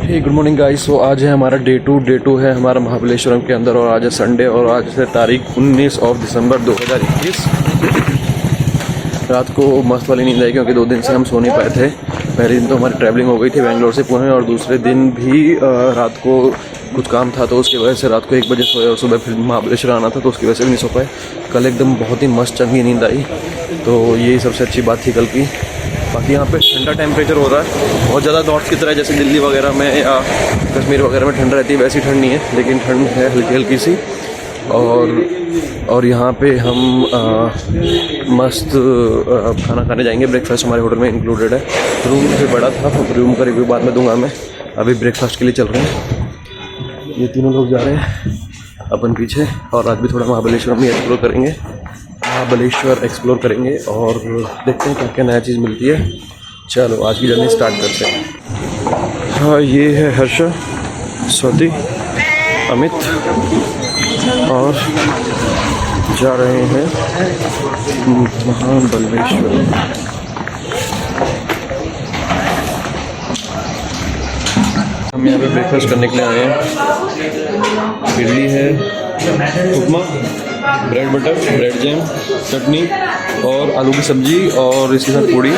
हे good morning guys. सो आज है हमारा डे टू है हमारा महाबलेश्वरम के अंदर और आज है संडे और आज है तारीख 19 दिसंबर 2021। रात को मस्त वाली नींद आई क्योंकि 2 दिन से हम सो नहीं पाए थे। पहले दिन तो हमारी ट्रैवलिंग हो गई थी बेंगलोर से पुणे और दूसरे दिन भी रात को कुछ काम था तो उसकी वजह से रात को 1 बजे सोए और सुबह फिर महाबलेश्वर आना था तो उसकी वजह से भी नहीं सो पाए। कल एकदम बहुत ही मस्त चंगी नींद आई तो यही सबसे अच्छी बात थी कल की। बाकी यहाँ पे ठंडा टेम्परेचर हो रहा है, बहुत ज़्यादा नॉर्थ की तरह जैसे दिल्ली वगैरह में या कश्मीर वगैरह में ठंड रहती है वैसी ठंड नहीं है, लेकिन ठंड है हल्की हल्की सी। और यहाँ पे हम मस्त खाना खाने जाएंगे। ब्रेकफास्ट हमारे होटल में इंक्लूडेड है। रूम से बड़ा था, रूम का रिव्यू बाद में दूंगा मैं। अभी ब्रेकफास्ट के लिए चल रहे हैं, ये तीनों लोग जा रहे हैं अपन पीछे। और आज भी थोड़ा महाबलेश्वर में एक्सप्लोर करेंगे, महाबलेश्वर एक्सप्लोर करेंगे और देखते हैं क्या क्या नया चीज़ मिलती है। चलो आज की जर्नी स्टार्ट करते हैं। हाँ, ये है हर्षा, स्वाति, अमित और जा रहे हैं महाबलेश्वर। हम यहाँ पे ब्रेकफास्ट करने के लिए आए हैं। इडली है, उपमा, ब्रेड बटर, ब्रेड जैम, चटनी और आलू की सब्जी और इसके साथ पूड़ी।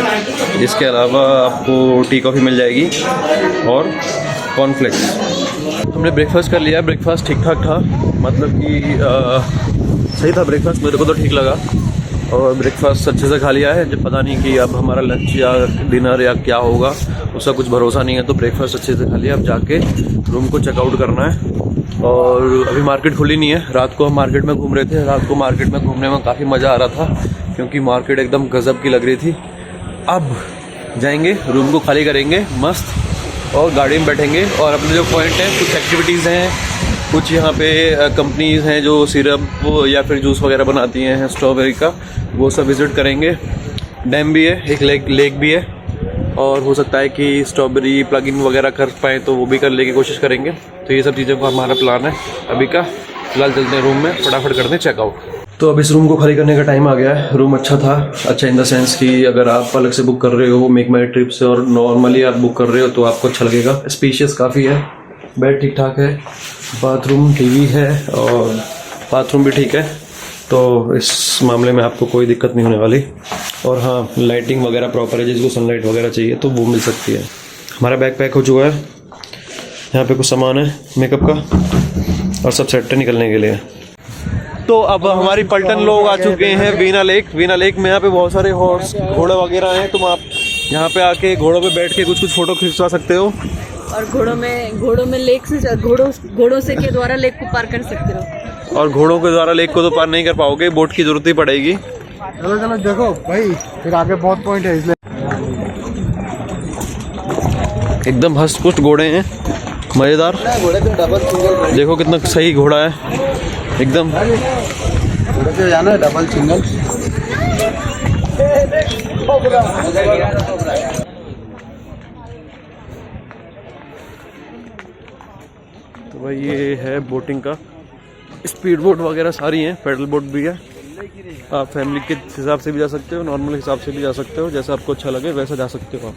इसके अलावा आपको टी कॉफ़ी मिल जाएगी और कॉर्नफ्लेक्स। हमने ब्रेकफास्ट कर लिया। ब्रेकफास्ट ठीक ठाक था, मतलब कि सही था ब्रेकफास्ट, मेरे को तो ठीक लगा। और ब्रेकफास्ट अच्छे से खा लिया है। जब पता नहीं कि अब हमारा लंच या डिनर या क्या होगा उसका कुछ भरोसा नहीं है, तो ब्रेकफास्ट अच्छे से खा लिया। अब जाके रूम को चेकआउट करना है। और अभी मार्केट खुली नहीं है। रात को हम मार्केट में घूम रहे थे। रात को मार्केट में घूमने में काफ़ी मज़ा आ रहा था क्योंकि मार्केट एकदम गज़ब की लग रही थी। अब जाएंगे, रूम को खाली करेंगे मस्त और गाड़ी में बैठेंगे और अपने जो पॉइंट हैं, कुछ एक्टिविटीज़ हैं, कुछ यहाँ पे कंपनीज़ हैं जो सिरप या फिर जूस वगैरह बनाती हैं स्ट्रॉबेरी का, वो सब विज़िट करेंगे। डैम भी है, एक लेक भी है और हो सकता है कि स्ट्रॉबेरी प्लग इन वगैरह कर पाएँ तो वो भी करने की कोशिश करेंगे। तो ये सब चीज़ें का हमारा प्लान है अभी का। फिलहाल चलते हैं रूम में, फटाफट करते हैं चेकआउट। तो अब इस रूम को खाली करने का टाइम आ गया है। रूम अच्छा था, अच्छा इन द सेंस कि अगर आप अलग से बुक कर रहे हो मेक माई ट्रिप से और नॉर्मली आप बुक कर रहे हो तो आपको अच्छा लगेगा। स्पेशियस काफ़ी है, बेड ठीक ठाक है, बाथरूम टीवी है और बाथरूम भी ठीक है, तो इस मामले में आपको कोई दिक्कत नहीं होने वाली। और हाँ, लाइटिंग वगैरह प्रॉपर है, जिसको सनलाइट वगैरह चाहिए तो वो मिल सकती है। हमारा बैग पैक हो चुका है। यहाँ पे कुछ सामान है मेकअप का और सब सेट है निकलने के लिए। तो अब हमारी पलटन लोग आ चुके हैं वीना लेक में। यहाँ पे बहुत सारे हॉर्स घोड़े वगैरह हैं। तुम आप यहाँ पे आके घोड़ों पे बैठ के कुछ फोटो खिंचवा सकते हो और घोड़ों में लेक से घोड़ों से के द्वारा लेक को पार कर सकते हो। और घोड़ों के द्वारा लेक को तो पार नहीं कर पाओगे, बोट की जरूरत ही पड़ेगी। चलो देखो भाई, फिर आगे बहुत पॉइंट है इसलिए। एकदम हस्त पुष्ट घोड़े हैं, मजेदार। देखो कितना सही घोड़ा है एकदम। जाना है डबल सिंगल। तो भाई ये है बोटिंग का, स्पीड बोट वगैरह सारी हैं, पैडल बोट भी है। आप फैमिली के हिसाब से भी जा सकते हो, नॉर्मल हिसाब से भी जा सकते हो, जैसा आपको अच्छा लगे वैसा जा सकते हो आप।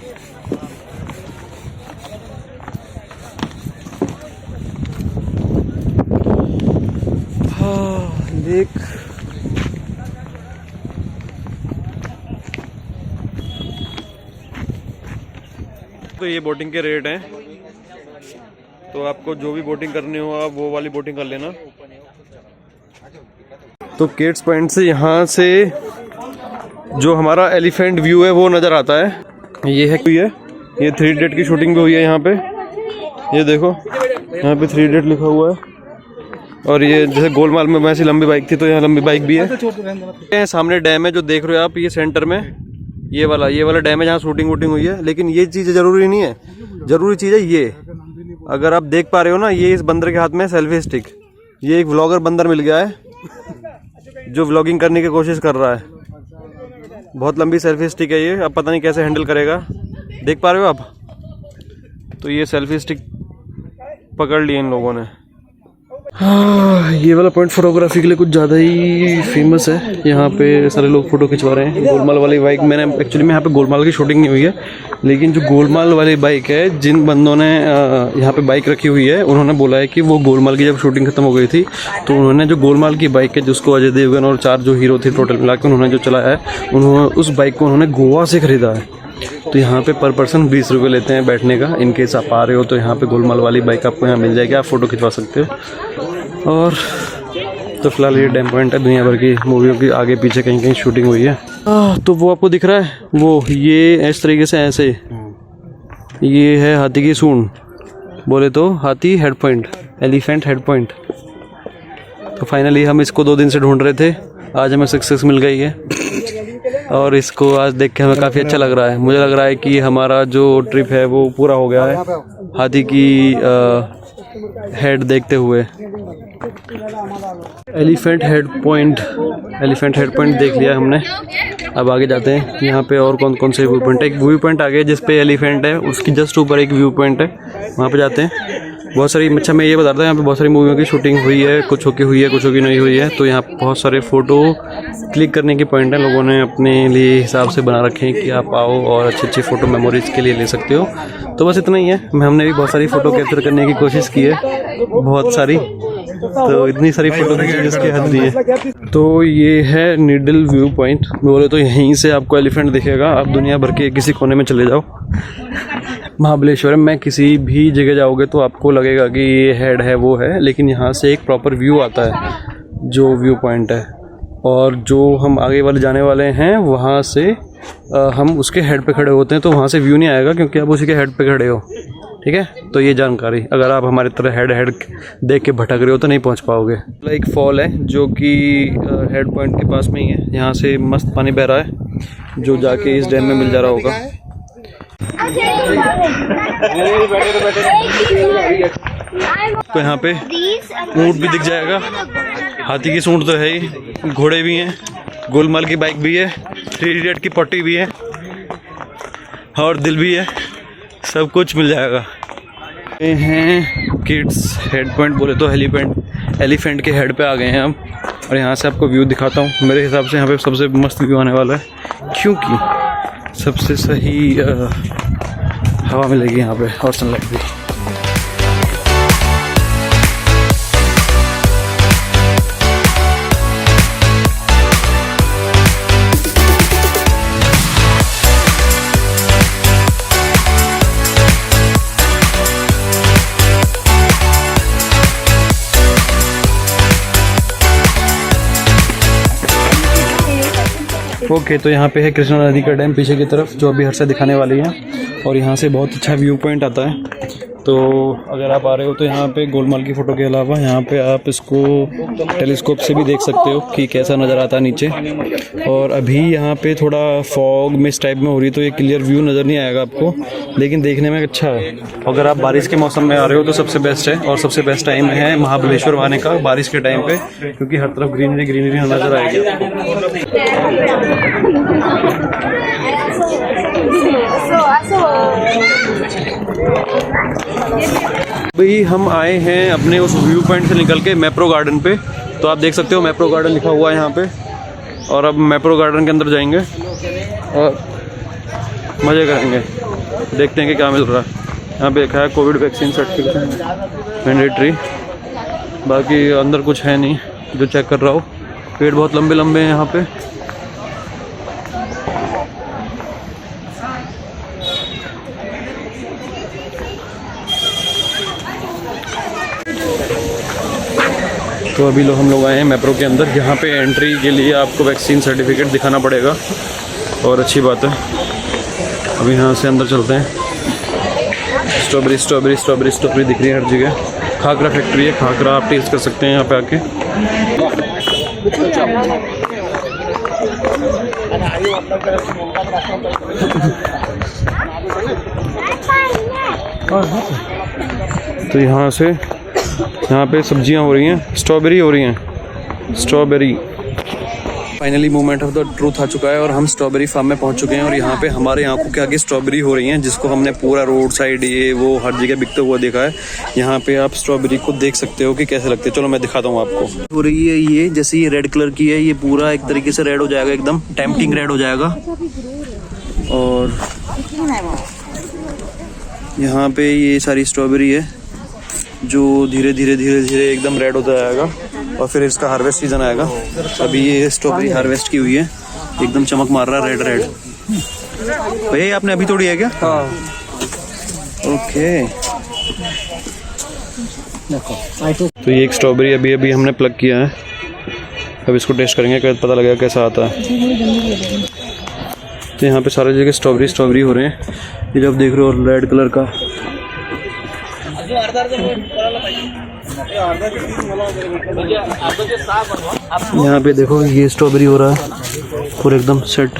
हाँ, लेक तो ये बोटिंग के रेट हैं, तो आपको जो भी बोटिंग करनी हो आप वो वाली बोटिंग कर लेना। तो केट्स पॉइंट से यहाँ से जो हमारा एलिफेंट व्यू है वो नज़र आता है। ये है ये 3 इडियट की शूटिंग भी हुई है यहाँ पे। ये देखो यहाँ पे 3 इडियट लिखा हुआ है। और ये जैसे गोलमाल में वैसी लंबी बाइक थी तो यहाँ लंबी बाइक भी है। सामने डैम है जो देख रहे हो आप, ये सेंटर में ये वाला डैम है जहाँ शूटिंग वूटिंग हुई है। लेकिन ये चीज़ ज़रूरी नहीं है, ज़रूरी चीज़ है ये। अगर आप देख पा रहे हो ना, ये इस बंदर के हाथ में सेल्फी स्टिक। ये एक व्लॉगर बंदर मिल गया है जो व्लॉगिंग करने की कोशिश कर रहा है। बहुत लंबी सेल्फी स्टिक है ये, अब पता नहीं कैसे हैंडल करेगा। देख पा रहे हो आप, तो ये सेल्फी स्टिक पकड़ ली इन लोगों ने। हाँ, ये वाला पॉइंट फोटोग्राफी के लिए कुछ ज़्यादा ही फेमस है। यहाँ पे सारे लोग फ़ोटो खिंचवा रहे हैं। गोलमाल वाली बाइक मैंने एक्चुअली में यहाँ पे गोलमाल की शूटिंग नहीं हुई है, लेकिन जो गोलमाल वाली बाइक है, जिन बंदों ने यहाँ पे बाइक रखी हुई है, उन्होंने बोला है कि वो गोलमाल की जब शूटिंग खत्म हो गई थी तो उन्होंने जो गोलमाल की बाइक है, जिसको अजय देवगन और 4 जो हीरो थे टोटल मिला के उन्होंने जो चलाया है, उन्होंने उस बाइक को उन्होंने गोवा से ख़रीदा है। तो यहाँ पे पर पर्सन 20 रुपये लेते हैं बैठने का। इन केस आप आ रहे हो तो यहाँ पे गोलमाल वाली बाइक आपको यहाँ मिल जाएगी, आप फ़ोटो खिंचवा सकते हो। और तो फिलहाल ये डैम पॉइंट है, दुनिया भर की मूवियों की आगे पीछे कहीं कहीं शूटिंग हुई है। तो वो आपको दिख रहा है, वो ये इस तरीके से ऐसे ये है हाथी की सूंड, बोले तो हाथी head point, elephant head point. तो फाइनली हम इसको 2 दिन से ढूंढ रहे थे, आज हमें सक्सेस मिल गई है और इसको आज देख के हमें काफ़ी अच्छा लग रहा है। मुझे लग रहा है कि हमारा जो ट्रिप है वो पूरा हो गया है हाथी की हेड देखते हुए। एलिफेंट हेड पॉइंट देख लिया हमने। अब आगे जाते हैं, यहाँ पे और कौन कौन से व्यू पॉइंट है। एक व्यू पॉइंट आगे जिस पे एलिफेंट है, उसकी जस्ट ऊपर एक व्यू पॉइंट है, वहाँ पे जाते हैं। बहुत सारी, अच्छा मैं ये बता रहा था, यहाँ पे बहुत सारी मूवियों की शूटिंग हुई है, कुछ की हुई है, कुछ की नहीं हुई है। तो यहाँ पे बहुत सारे फ़ोटो क्लिक करने के पॉइंट हैं, लोगों ने अपने लिए हिसाब से बना रखे हैं कि आप आओ और अच्छी फ़ोटो मेमोरीज़ के लिए ले सकते हो। तो बस इतना ही है। हमने भी बहुत सारी फ़ोटो कैप्चर करने की कोशिश की है, बहुत सारी, तो इतनी सारी फ़ोटो खींची जिसकी हद नहीं है। तो ये है नीडल व्यू पॉइंट। बोले तो यहीं से आपको एलिफेंट दिखेगा। आप दुनिया भर के किसी कोने में चले जाओ, महाबलेश्वरम में किसी भी जगह जाओगे तो आपको लगेगा कि ये हेड है वो है, लेकिन यहाँ से एक प्रॉपर व्यू आता है जो व्यू पॉइंट है। और जो हम आगे वाले जाने वाले हैं वहाँ से हम उसके हेड पे खड़े होते हैं, तो वहाँ से व्यू नहीं आएगा क्योंकि आप उसी के हेड पे खड़े हो। ठीक है, तो ये जानकारी, अगर आप हमारी तरह हेड देख के भटक रहे हो तो नहीं पहुँच पाओगे। एक फॉल है जो कि हेड पॉइंट के पास में ही है, यहाँ से मस्त पानी बह रहा है जो जाके इस डैम में मिल जा रहा होगा। तो यहाँ पे ऊँट भी दिख जाएगा, हाथी की सूंड तो है ही, घोड़े भी हैं, गोलमाल की बाइक भी है, 3 इडियट की पट्टी भी है और दिल भी है, सब कुछ मिल जाएगा। ये हैं किड्स हेड पॉइंट, बोले तो एलिफेंट के हेड पे आ गए हैं हम। और यहाँ से आपको व्यू दिखाता हूँ। मेरे हिसाब से यहाँ पे सबसे मस्त व्यू आने वाला है क्योंकि सबसे सही हवा मिलेगी यहाँ पे और सनलाइट भी। ओके, तो यहाँ पे है कृष्णा नदी का डैम पीछे की तरफ, जो अभी हर्षा दिखाने वाली है। और यहाँ से बहुत अच्छा व्यू पॉइंट आता है। तो अगर आप आ रहे हो तो यहाँ पे गोलमाल की फ़ोटो के अलावा यहाँ पे आप इसको टेलीस्कोप से भी देख सकते हो कि कैसा नज़र आता है नीचे। और अभी यहाँ पे थोड़ा फॉग मिस्ट टाइप में हो रही, तो ये क्लियर व्यू नज़र नहीं आएगा आपको, लेकिन देखने में अच्छा है। अगर आप बारिश के मौसम में आ रहे हो तो सबसे बेस्ट है, और सबसे बेस्ट टाइम है महाबलेश्वर आने का बारिश के टाइम पे, क्योंकि हर तरफ ग्रीनरी नज़र आएगी। भाई हम आए हैं अपने उस व्यू पॉइंट से निकल के मैप्रो गार्डन पे। तो आप देख सकते हो मैप्रो गार्डन लिखा हुआ है यहाँ पे, और अब मैप्रो गार्डन के अंदर जाएंगे और मज़े करेंगे, देखते हैं कि क्या मिल रहा है। यहाँ पे लिखा है कोविड वैक्सीन सर्टिफिकेट मैंडेटरी, बाकी अंदर कुछ है नहीं जो चेक कर रहा हो। पेड़ बहुत लंबे लंबे हैं यहाँ पे। तो अभी हम लोग आए हैं मैप्रो के अंदर, जहाँ पे एंट्री के लिए आपको वैक्सीन सर्टिफिकेट दिखाना पड़ेगा, और अच्छी बात है। अभी यहाँ से अंदर चलते हैं। स्ट्रॉबेरी दिख रही है हर जगह। खाकरा फैक्ट्री है, खाकरा आप टेस्ट कर सकते हैं यहाँ पे आके। तो यहाँ पे सब्जियां हो रही हैं, स्ट्रॉबेरी हो रही हैं, strawberry finally moment of the truth आ चुका है और हम स्ट्रॉबेरी फार्म में पहुंच चुके हैं और यहाँ पे हमारे आंखों के आगे स्ट्रॉबेरी हो रही हैं, जिसको हमने पूरा रोड साइड ये वो हर जगह बिकते हुआ देखा है। यहाँ पे आप स्ट्रॉबेरी को देख सकते हो कि कैसे लगते हैं। चलो मैं दिखाता हूँ आपको। हो रही है ये, जैसे ये रेड कलर की है, ये पूरा एक तरीके से रेड हो जाएगा, एकदम टेम्पटिंग रेड हो जाएगा। और यहाँ पे ये सारी स्ट्रॉबेरी है जो धीरे धीरे धीरे धीरे एकदम रेड होता जाएगा और फिर इसका हार्वेस्ट सीजन आएगा। अभी ये स्ट्रॉबेरी हार्वेस्ट की हुई है, एकदम चमक मार रहा है रेड रेड। भैया आपने अभी तोड़ी है क्या? हाँ। ओके, तो ये एक स्ट्रॉबेरी अभी अभी हमने प्लग किया है। अब इसको टेस्ट करेंगे, कैसे पता लगेगा कैसा आता है। तो यहाँ पे सारे जगह स्ट्रॉबेरी हो रहे हैं। ये जो आप देख रहे हो रेड कलर का, यहाँ पे देखो ये स्ट्रॉबेरी हो रहा है पूरा एकदम सेट,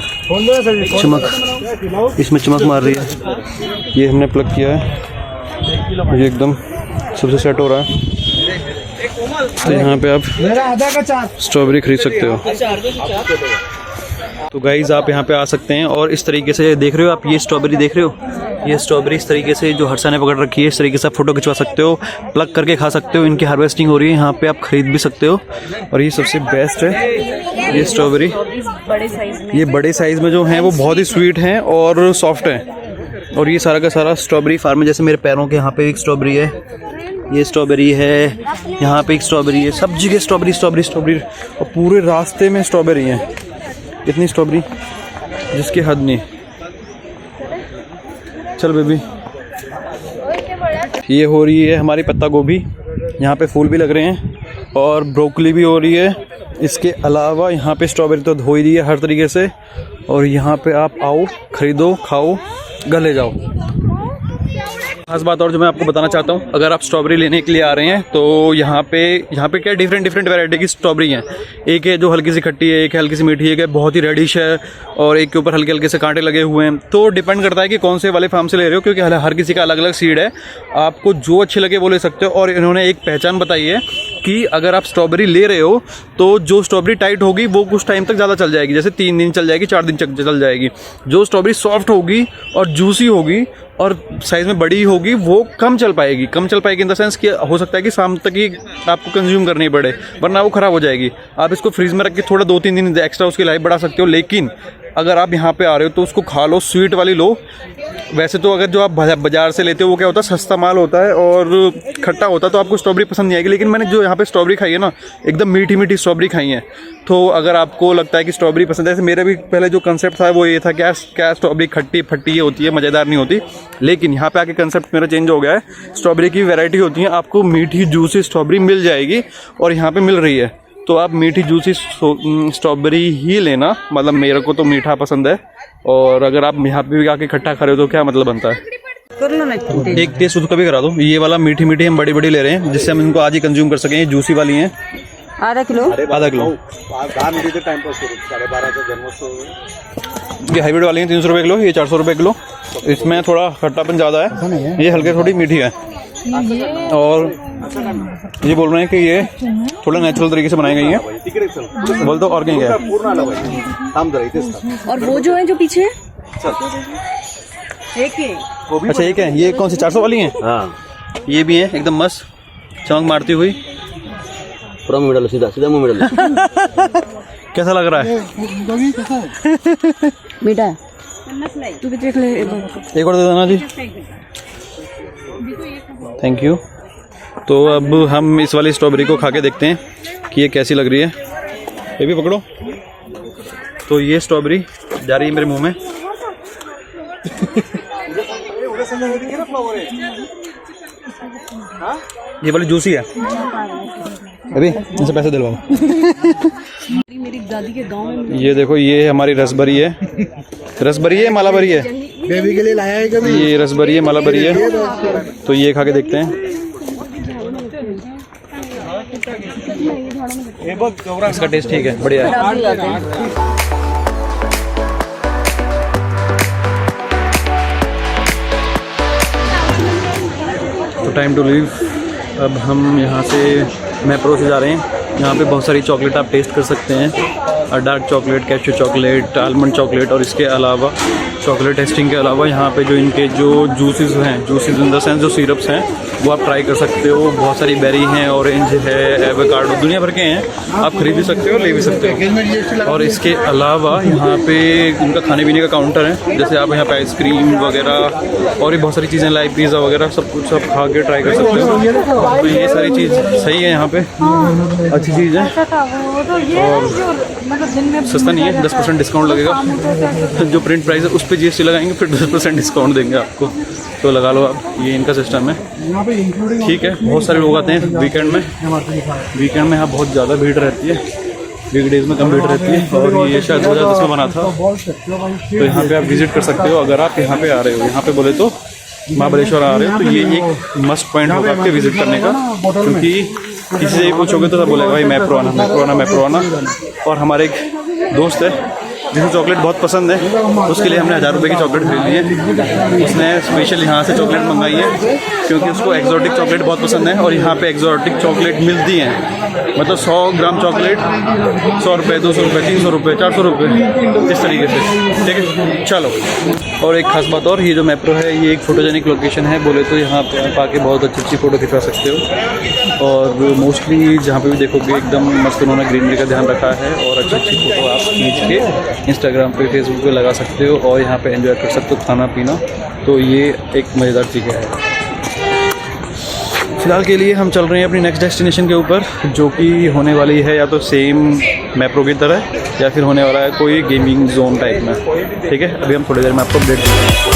चमक इसमें चमक मार रही है। ये हमने प्लग किया है, ये एकदम सबसे सेट हो रहा है। तो यहाँ पे आप स्ट्रॉबेरी खरीद सकते हो। तो गाइज आप यहाँ पे आ सकते हैं और इस तरीके से देख रहे हो आप, ये स्ट्रॉबेरी देख रहे हो, ये स्ट्रॉबेरी इस तरीके से जो हर्षा ने पकड़ रखी है, इस तरीके से आप फोटो खिंचवा सकते हो, प्लग करके खा सकते हो। इनकी हार्वेस्टिंग हो रही है, यहाँ पे आप खरीद भी सकते हो। और ये सबसे बेस्ट है ये स्ट्रॉबेरी, ये बड़े साइज में जो हैं वो बहुत ही स्वीट हैं और सॉफ्ट हैं। और ये सारा का सारा स्ट्रॉबेरी फार्म है। जैसे मेरे पैरों के यहाँ पे एक स्ट्रॉबेरी है, ये स्ट्रॉबेरी है, यहाँ पे एक स्ट्रॉबेरी है, सब जगह स्ट्रॉबेरी स्ट्रॉबेरी स्ट्रॉबेरी और पूरे रास्ते में स्ट्रॉबेरी है। इतनी स्ट्रॉबेरी जिसकी हद नहीं। चल बेबी, ये हो रही है हमारी पत्ता गोभी, यहाँ पे फूल भी लग रहे हैं और ब्रोकली भी हो रही है। इसके अलावा यहाँ पे स्ट्रॉबेरी तो हो ही रही है हर तरीके से। और यहाँ पे आप आओ, खरीदो, खाओ, गले जाओ। खास बात और जो मैं आपको बताना चाहता हूँ, अगर आप स्ट्रॉबेरी लेने के लिए आ रहे हैं तो यहाँ पे क्या डिफरेंट वैरायटी की स्ट्रॉबेरी हैं। एक है जो हल्की सी खट्टी है, एक है हल्की सी मीठी है, एक है बहुत ही रेडिश है और एक के ऊपर हल्के हल्के से कांटे लगे हुए हैं। तो डिपेंड करता है कि कौन से वाले फार्म से ले रहे हो, क्योंकि हर किसी का अलग अलग सीड है। आपको जो अच्छे लगे वो ले सकते हो। और इन्होंने एक पहचान बताई है कि अगर आप स्ट्रॉबेरी ले रहे हो तो जो स्ट्रॉबेरी टाइट होगी वो कुछ टाइम तक ज़्यादा चल जाएगी, जैसे 3 दिन चल जाएगी, 4 दिन चल जाएगी। जो स्ट्रॉबेरी सॉफ्ट होगी और जूसी होगी और साइज़ में बड़ी होगी वो कम चल पाएगी इन द सेंस कि हो सकता है कि शाम तक ही आपको कंज्यूम करनी पड़े, वरना वो ख़राब हो जाएगी। आप इसको फ्रीज में रख के थोड़ा 2-3 दिन एक्स्ट्रा उसकी लाइफ बढ़ा सकते हो। लेकिन अगर आप यहाँ पे आ रहे हो तो उसको खा लो, स्वीट वाली लो। वैसे तो अगर जो आप बाज़ार से लेते हो वो क्या होता है, सस्ता माल होता है और खट्टा होता है, तो आपको स्ट्रॉबेरी पसंद नहीं आएगी। लेकिन मैंने जो यहाँ पे स्ट्रॉबेरी खाई है ना, एकदम मीठी मीठी स्ट्रॉबेरी खाई है। तो अगर आपको लगता है कि स्ट्रॉबेरी पसंद है, जैसे मेरा भी पहले जो कंसेप्ट था वो ये था क्या स्ट्रॉबेरी खट्टी फट्टी ये होती है, मज़ेदार नहीं होती। लेकिन यहाँ पे आके कंसेप्ट मेरा चेंज हो गया है। स्ट्रॉबेरी की वैरायटी होती है, आपको मीठी जूसी स्ट्रॉबेरी मिल जाएगी और यहाँ पे मिल रही है। तो आप मीठी जूसी स्ट्रॉबेरी ही लेना, मतलब मेरे को तो मीठा पसंद है। और अगर आप यहाँ पे भी आके खट्टा खा रहे हो तो क्या मतलब बनता है। एक टेस्ट उसका भी करा दो। ये वाला मीठी मीठी हम बड़ी बड़ी ले रहे हैं, जिससे हम इनको आज ही कंज्यूम कर सकें। ये जूसी वाली हैं, आधा किलो। ये हाइब्रिड वाली हैं 300 रुपये किलो, ये 400 रुपये किलो। इसमें थोड़ा खट्टापन ज़्यादा है, ये हल्के थोड़ी मीठी है। और ये बोल रहे हैं कि ये थोड़ा नेचुरल तरीके से बनाई गई है, बोल दो ऑर्गेनिक है। और वो जो है जो पीछे एक है, अच्छा एक है, ये कौन सी 400 वाली है? हाँ, ये भी है एकदम मस्त चमक मारती हुई। पूरा मुंह में डालो, सीधा सीधा मुंह में डालो। कैसा लग रहा है? मीठा है, तू भी देख ले। एक और दे देना जी, थैंक यू। तो अब हम इस वाली स्ट्रॉबेरी को खा के देखते हैं कि ये कैसी लग रही है। ये भी पकड़ो। तो ये स्ट्रॉबेरी जा रही है मेरे मुंह में। ये वाली जूसी है। अभी इनसे पैसे दिलवाओ। मेरी दादी के गांव में ये देखो, ये हमारी रसबरी है। रसबरी है, मालाबरी है, बेबी के लिए लाया है कभी? ये रसबरी है, मालाबरी है। तो ये खा के देखते हैं। इसका टेस्ट ठीक है, बढ़िया है। तो टाइम टू लीव। अब हम यहाँ से मैप्रो से जा रहे हैं। यहाँ पे बहुत सारी चॉकलेट आप टेस्ट कर सकते हैं। Dark chocolate, cashew chocolate, almond chocolate, और इसके अलावा चॉकलेट टेस्टिंग के अलावा यहाँ पे जो इनके जो जूसेस हैं, जूसेस इन द सेंस जो सिरप्स हैं, वो आप ट्राई कर सकते हो। बहुत सारी बेरी हैं, ऑरेंज है, एवोकाडो, दुनिया भर के हैं, आप खरीद भी सकते हो, ले भी सकते हो। और इसके अलावा यहाँ पे उनका खाने पीने का काउंटर है, जैसे आप यहाँ पे आइसक्रीम वगैरह और भी बहुत सारी चीज़ें लाइक पिज़्ज़ा वगैरह सब कुछ आप खा के ट्राई कर सकते हो। तो ये सारी चीज़ सही है यहाँ पे, अच्छी चीज़ है और सस्ता नहीं है। 10% डिस्काउंट लगेगा, जो प्रिंट प्राइस है उस पर GST लगाएंगे, फिर 10% डिस्काउंट देंगे आपको, तो लगा लो आप। ये इनका सिस्टम है, ठीक है। बहुत सारे लोग आते हैं वीकेंड में, यहाँ बहुत ज़्यादा भीड़ रहती है, वीकडेज में कम भीड़ रहती है। और ये शायद 2010 में बना था, तो यहाँ पे आप विजिट कर सकते हो अगर आप यहाँ पे आ रहे हो। यहाँ पे बोले तो महाबलेश्वर आ रहे हो, तो ये एक मस्ट पॉइंट होगा आपके विजिट करने का, क्योंकि किसी से पूछोगे तो सब बोलेगा भाई मैप्रो आना। और हमारे एक दोस्त है जिसे चॉकलेट बहुत पसंद है, उसके लिए हमने 1000 रुपये की चॉकलेट खरीद ली है। उसने स्पेशल यहाँ से चॉकलेट मंगाई है, क्योंकि उसको एक्जॉटिक चॉकलेट बहुत पसंद है, और यहाँ पे एक्जॉटिक चॉकलेट मिलती हैं, मतलब 100 ग्राम चॉकलेट 100 रुपये, 200 रुपये, 300 रुपये, 400 रुपये, इस तरीके से, ठीक है। चलो, और एक खास बात और, ये जो मैप्रो है ये एक फोटोजेनिक लोकेशन है, बोले तो यहाँ पे आप आके बहुत अच्छी फ़ोटो खिंचवा सकते हो। और मोस्टली जहाँ पे भी देखोगे एकदम मस्त उन्होंने ग्रीनरी का ध्यान रखा है, और अच्छी फ़ोटो आप खींच के इंस्टाग्राम पे, फेसबुक पे लगा सकते हो, और यहाँ पे एंजॉय कर सकते हो खाना पीना। तो ये एक मज़ेदार जगह है। फ़िलहाल के लिए हम चल रहे हैं अपनी नेक्स्ट डेस्टिनेशन के ऊपर, जो कि होने वाली है या तो सेम मैप्रो की तरह, या फिर होने वाला है कोई गेमिंग जोन टाइप में, ठीक है। अभी हम थोड़ी देर में आपको अपडेट देंगे।